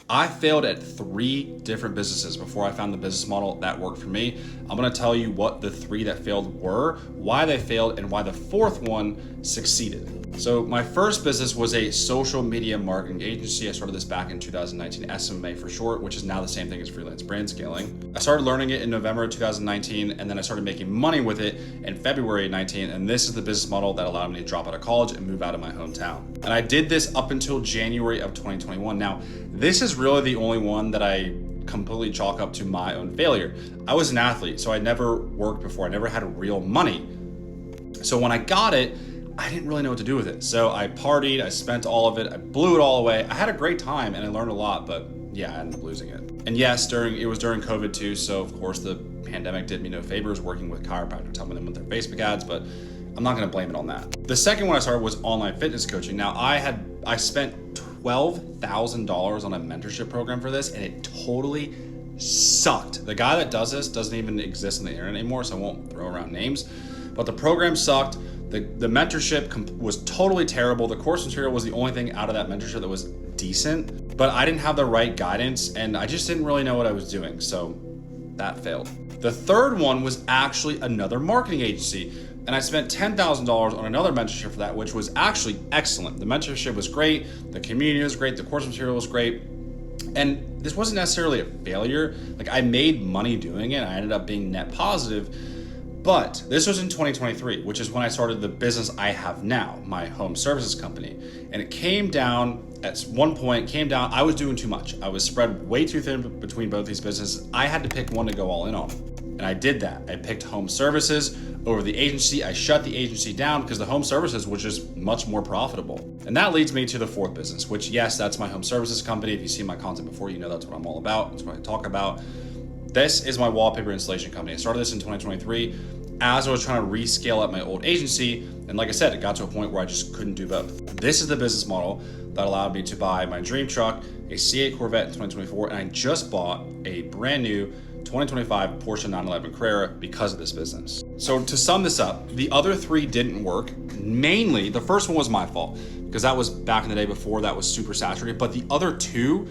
I failed at 3 different businesses before I found the business model that worked for me. I'm gonna tell you what the 3 that failed were, why they failed, and why the 4th one succeeded. So my first business was a social media marketing agency. I started this back in 2019, SMA for short, which is now the same thing as freelance brand scaling. I started learning it in November of 2019, and then I started making money with it in February of 19, and this is the business model that allowed me to drop out of college and move out of my hometown. And I did this up until January of 2021. Now, this is really the only one that I completely chalk up to my own failure. I was an athlete, so I never worked before. I never had real money. So when I got it, I didn't really know what to do with it. So I partied, I spent all of it, I blew it all away. I had a great time and I learned a lot, but yeah, I ended up losing it. And yes, it was during COVID too, so of course the pandemic did me no favors working with chiropractors, helping them with their Facebook ads, but I'm not gonna blame it on that. The second one I started was online fitness coaching. Now I spent $12,000 on a mentorship program for this and it totally sucked. The guy that does this doesn't even exist on the internet anymore, so I won't throw around names, but the program sucked. The mentorship was totally terrible. The course material was the only thing out of that mentorship that was decent, but I didn't have the right guidance and I just didn't really know what I was doing, so that failed. The third one was actually another marketing agency, and I spent $10,000 on another mentorship for that, which was actually excellent. The mentorship was great, the community was great, the course material was great, and this wasn't necessarily a failure. Like, I made money doing it, I ended up being net positive. But this was in 2023, which is when I started the business I have now, my home services company. And it came down, at one point, I was doing too much. I was spread way too thin between both these businesses. I had to pick one to go all in on. And I did that. I picked home services over the agency. I shut the agency down because the home services was just much more profitable. And that leads me to the 4th business, which, yes, that's my home services company. If you've seen my content before, you know that's what I'm all about. That's what I talk about. This is my wallpaper installation company. I started this in 2023 as I was trying to rescale up my old agency. And like I said, it got to a point where I just couldn't do both. This is the business model that allowed me to buy my dream truck, a C8 Corvette in 2024, and I just bought a brand new 2025 Porsche 911 Carrera because of this business. So to sum this up, the other 3 didn't work. Mainly, the first one was my fault because that was back in the day before that was super saturated. But the other 2,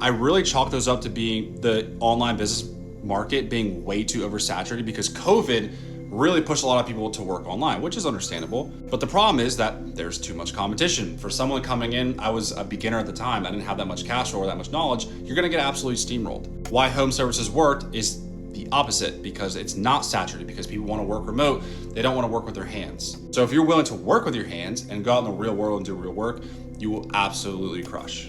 I really chalked those up to being the online business market being way too oversaturated because COVID really pushed a lot of people to work online, which is understandable. But the problem is that there's too much competition. For someone coming in, I was a beginner at the time, I didn't have that much cash flow or that much knowledge, you're gonna get absolutely steamrolled. Why home services worked is the opposite, because it's not saturated, because people wanna work remote, they don't wanna work with their hands. So if you're willing to work with your hands and go out in the real world and do real work, you will absolutely crush.